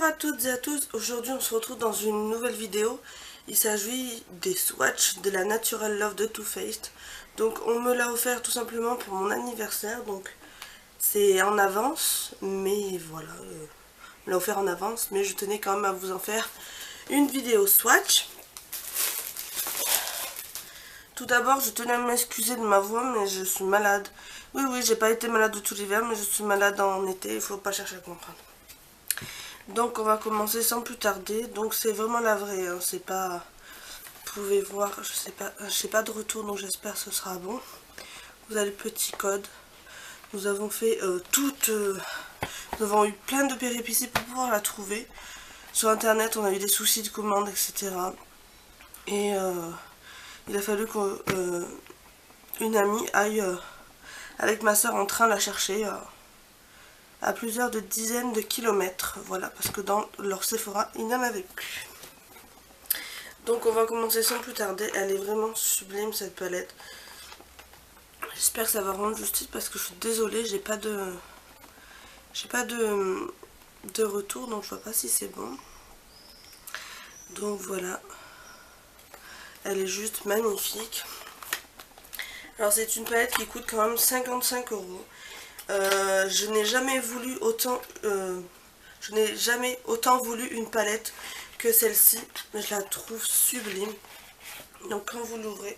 à toutes et à tous, aujourd'hui on se retrouve dans une nouvelle vidéo. Il s'agit des swatchs de la Natural Love de Too Faced. Donc on me l'a offert tout simplement pour mon anniversaire, donc c'est en avance, mais voilà, on l'a offert en avance, mais je tenais quand même à vous en faire une vidéo swatch. Tout d'abord, je tenais à m'excuser de ma voix, mais je suis malade. Oui, j'ai pas été malade de tout l'hiver, mais je suis malade en été, il faut pas chercher à comprendre. Donc on va commencer sans plus tarder. Donc c'est vraiment la vraie, hein. C'est pas... Vous pouvez voir, je sais pas de retour, donc j'espère que ce sera bon. Vous avez le petit code. Nous avons fait nous avons eu plein de péripéties pour pouvoir la trouver. Sur internet, on a eu des soucis de commande, etc. Et il a fallu qu'une amie aille avec ma soeur en train la chercher à plusieurs de dizaines de kilomètres. Voilà, parce que dans leur Sephora, il n'y en avait plus. Donc on va commencer sans plus tarder. Elle est vraiment sublime cette palette. J'espère que ça va rendre justice parce que je suis désolée, j'ai pas de retour, donc je vois pas si c'est bon. Donc voilà. Elle est juste magnifique. Alors c'est une palette qui coûte quand même 55 €. Je n'ai jamais autant voulu une palette que celle-ci. Je la trouve sublime. Donc quand vous l'ouvrez,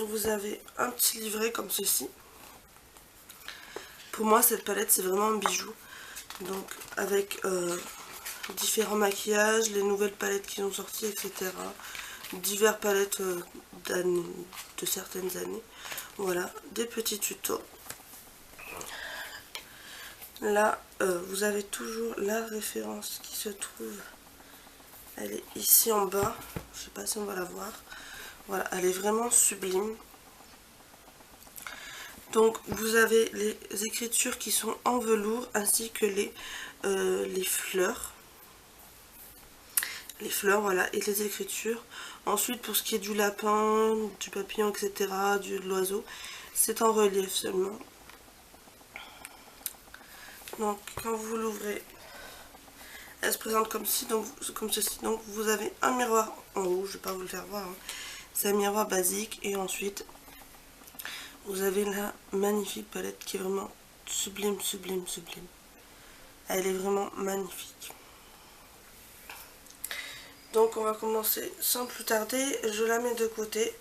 vous avez un petit livret comme ceci. Pour moi cette palette c'est vraiment un bijou. Donc avec différents maquillages, les nouvelles palettes qui sont sorties, etc. Diverses palettes de certaines années. Voilà, des petits tutos. Là, vous avez toujours la référence qui se trouve. Elle est ici en bas. Je sais pas si on va la voir. Voilà, elle est vraiment sublime. Donc, vous avez les écritures qui sont en velours ainsi que les fleurs. Les fleurs, voilà, et les écritures. Ensuite, pour ce qui est du lapin, du papillon, etc., de l'oiseau, c'est en relief seulement. Donc quand vous l'ouvrez, elle se présente comme ceci. Donc vous avez un miroir en haut, je ne vais pas vous le faire voir, hein. C'est un miroir basique et ensuite vous avez la magnifique palette qui est vraiment sublime. Elle est vraiment magnifique. Donc on va commencer sans plus tarder. Je la mets de côté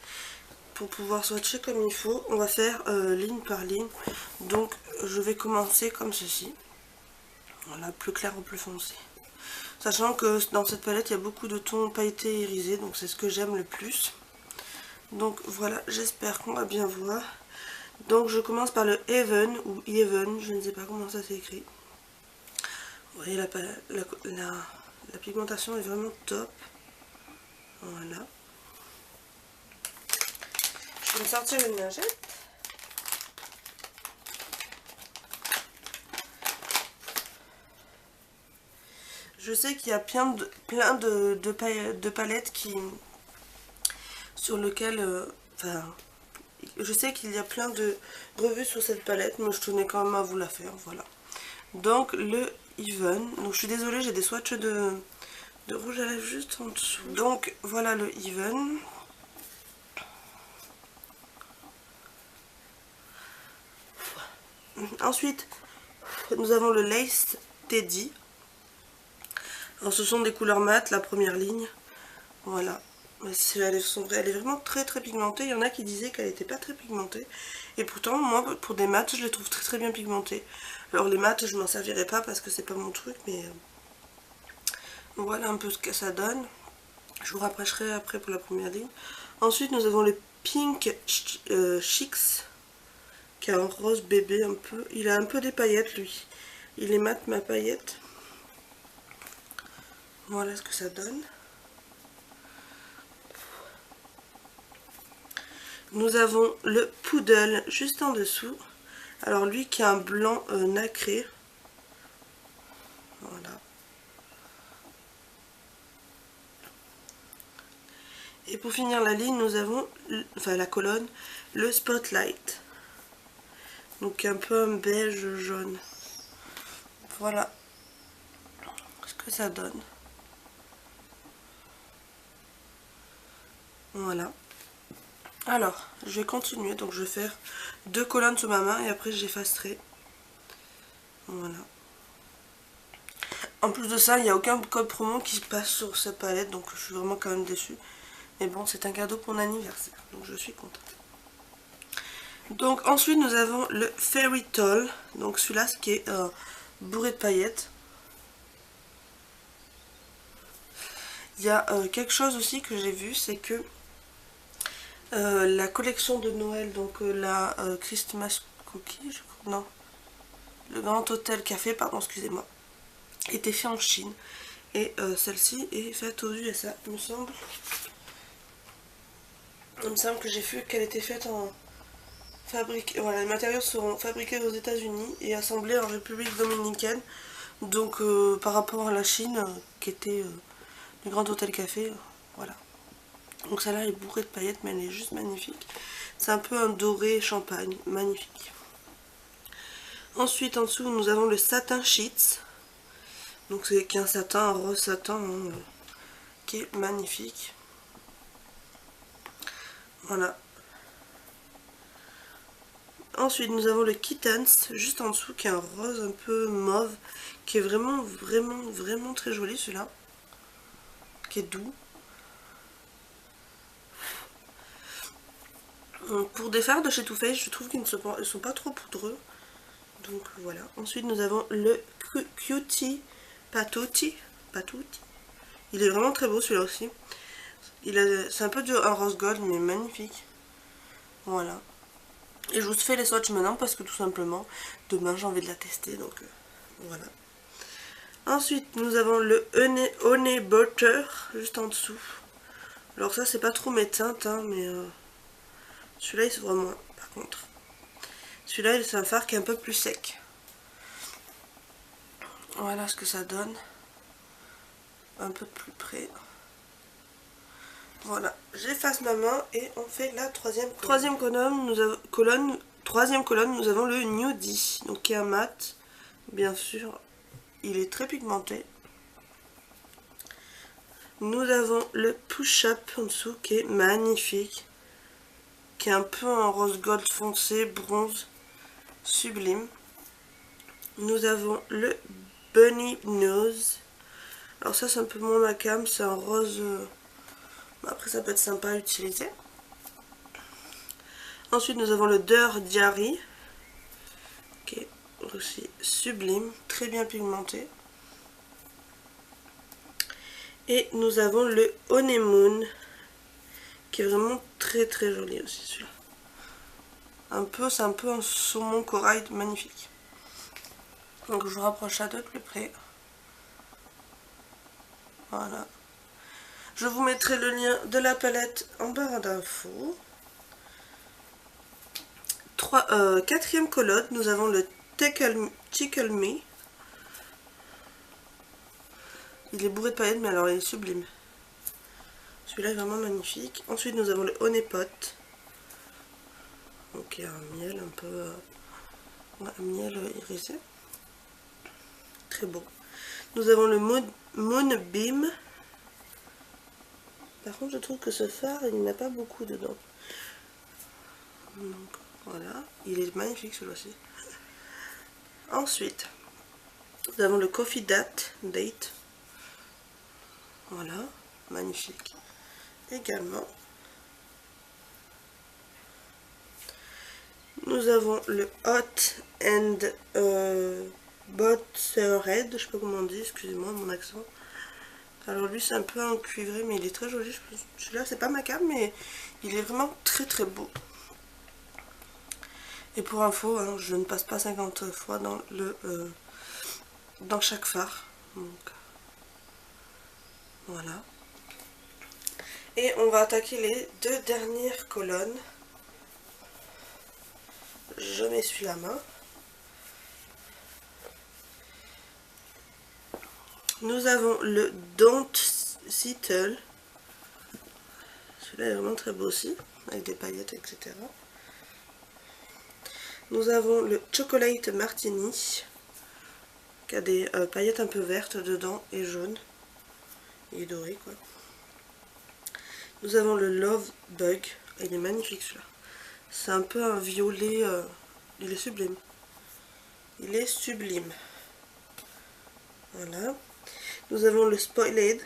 pour pouvoir swatcher comme il faut. On va faire ligne par ligne. Donc je vais commencer comme ceci. Voilà, plus clair ou plus foncé. Sachant que dans cette palette, il y a beaucoup de tons pailletés et irisés, donc c'est ce que j'aime le plus. Donc voilà, j'espère qu'on va bien voir. Donc je commence par le Even ou Even, je ne sais pas comment ça s'écrit. Vous voyez, la pigmentation est vraiment top. Voilà. Je vais me sortir une lingette. Je sais qu'il y a plein de palettes sur lesquelles... je sais qu'il y a plein de revues sur cette palette, mais je tenais quand même à vous la faire, voilà. Donc le Even. Donc je suis désolée, j'ai des swatchs de rouge à lèvres juste en dessous. Donc voilà le Even. Ensuite, nous avons le Lace Teddy. Alors ce sont des couleurs mates, la première ligne. Voilà. Elle est vraiment très pigmentée. Il y en a qui disaient qu'elle n'était pas très pigmentée. Et pourtant, moi, pour des mates, je les trouve très bien pigmentées. Alors les mates, je m'en servirai pas parce que c'est pas mon truc, mais voilà un peu ce que ça donne. Je vous rapprocherai après pour la première ligne. Ensuite, nous avons le Pink Chicks, qui est un rose bébé un peu. Il a un peu des paillettes, lui. Il est mat, ma paillette. Voilà ce que ça donne. Nous avons le Poodle juste en dessous. Alors lui qui a un blanc nacré. Voilà. Et pour finir la ligne, nous avons, la colonne, le Spotlight. Donc un peu un beige jaune. Voilà. ce que ça donne. Voilà. Alors, je vais continuer, donc je vais faire 2 colonnes sous ma main et après j'effacerai. Voilà. En plus de ça, il n'y a aucun code promo qui passe sur cette palette, donc je suis vraiment quand même déçue. Mais bon, c'est un cadeau pour mon anniversaire, donc je suis contente. Donc ensuite nous avons le Fairy Tall, donc celui-là qui est bourré de paillettes. Il y a quelque chose aussi que j'ai vu, c'est que la collection de Noël, donc la Christmas Cookie, je crois, non, le Grand Hôtel Café, pardon, excusez-moi, était fait en Chine. Et celle-ci est faite aux USA, il me semble. Il me semble que j'ai vu qu'elle était faite en fabrique. Voilà, les matériaux seront fabriqués aux États-Unis et assemblés en République dominicaine. Donc par rapport à la Chine, qui était le Grand Hôtel Café, voilà. Donc celle-là est bourrée de paillettes, mais elle est juste magnifique. C'est un peu un doré champagne, magnifique. Ensuite, en dessous, nous avons le Satin Sheets. Donc c'est un satin, un rose satin, hein, qui est magnifique. Voilà. Ensuite, nous avons le Kittens, juste en dessous, qui est un rose un peu mauve, qui est vraiment très joli, celui-là. Qui est doux. Pour des fards de chez Too Faced, je trouve qu'ils ne sont pas trop poudreux. Donc voilà. Ensuite, nous avons le Cutie Patootie. Il est vraiment très beau, celui-là aussi. C'est un peu un rose gold, mais magnifique. Voilà. Et je vous fais les swatchs maintenant parce que tout simplement, demain j'ai envie de la tester, donc voilà. Ensuite, nous avons le Honey Butter, juste en dessous. Alors ça, c'est pas trop mes teintes, hein, mais celui-là, il se voit moins, par contre. Celui-là, c'est un fard qui est un peu plus sec. Voilà ce que ça donne. Un peu plus près. Voilà, j'efface ma main et on fait la troisième colonne. Troisième colonne, nous avons le Nudie, donc qui est un mat, bien sûr, il est très pigmenté. Nous avons le Push-Up en dessous qui est magnifique, qui est un peu un rose gold foncé, bronze, sublime. Nous avons le Bunny Nose. Alors ça c'est un peu moins ma cam, c'est un rose... Après ça peut être sympa à utiliser. Ensuite nous avons le Dirt Diary, qui est aussi sublime, très bien pigmenté. Et nous avons le Honeymoon, qui est vraiment très joli aussi celui-là. C'est un peu un saumon corail magnifique. Donc je vous rapproche ça de plus près. Voilà. Je vous mettrai le lien de la palette en barre d'infos. Quatrième colonne, nous avons le Tickle Me. Il est bourré de paillettes, mais alors il est sublime. Celui-là est vraiment magnifique. Ensuite, nous avons le Honey Pot. Donc il y a un miel un peu... un miel irisé. Très beau. Nous avons le Moonbeam. Par contre, je trouve que ce fard, il n'y en a pas beaucoup dedans. Donc, voilà. Il est magnifique, celui-ci. Ensuite, nous avons le Coffee Date. Voilà. Magnifique. Également. Nous avons le Hot and Buttered. Je sais pas comment on dit, excusez-moi mon accent. Alors lui c'est un peu un cuivré mais il est très joli. Celui-là c'est pas ma cam mais il est vraiment très beau. Et pour info, hein, je ne passe pas 50 fois dans chaque fard. Donc voilà. Et on va attaquer les deux dernières colonnes. Je m'essuie la main. Nous avons le Don't Settle. Celui-là est vraiment très beau aussi, avec des paillettes, etc. Nous avons le Chocolate Martini, qui a des paillettes un peu vertes dedans et jaunes. Il est doré quoi. Nous avons le Love Bug. Il est magnifique celui-là. C'est un peu un violet. Il est sublime. Il est sublime. Voilà. Nous avons le Spoiled.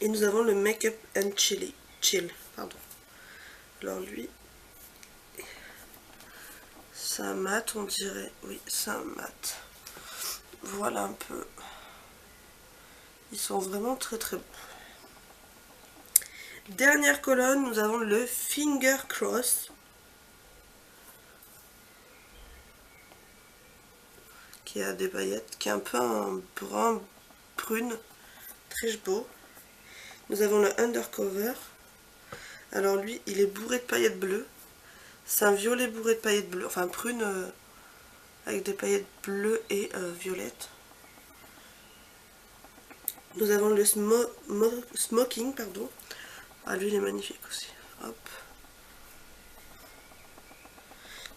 Et nous avons le Make Up and Chill. Pardon. Alors lui, c'est un mat, on dirait. Oui, c'est un mat. Voilà un peu. Ils sont vraiment très très beaux. Dernière colonne, nous avons le Finger Cross. Qui a des paillettes, qui est un peu un brun prune. Très beau. Nous avons le Undercover. Alors lui, il est bourré de paillettes bleues. C'est un violet bourré de paillettes bleues. Enfin, prune avec des paillettes bleues et violettes. Nous avons le Smoking, pardon. Ah, lui, il est magnifique aussi. Hop.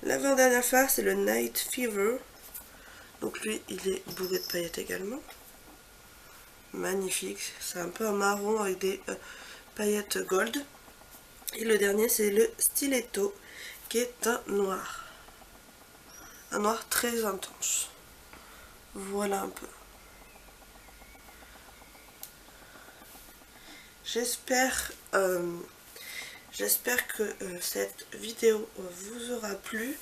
L'avant-dernière phare, c'est le Night Fever. Donc lui, il est bourré de paillettes également. Magnifique. C'est un peu un marron avec des paillettes gold. Et le dernier, c'est le Stiletto, qui est un noir. Un noir très intense. Voilà un peu. J'espère que cette vidéo vous aura plu.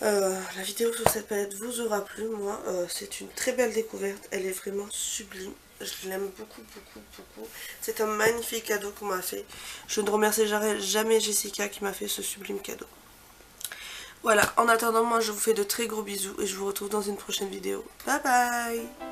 La vidéo sur cette palette vous aura plu. Moi, c'est une très belle découverte. Elle est vraiment sublime. Je l'aime beaucoup, beaucoup, beaucoup. C'est un magnifique cadeau qu'on m'a fait. Je ne remercierai jamais Jessica qui m'a fait ce sublime cadeau. Voilà, en attendant, moi je vous fais de très gros bisous et je vous retrouve dans une prochaine vidéo. Bye bye!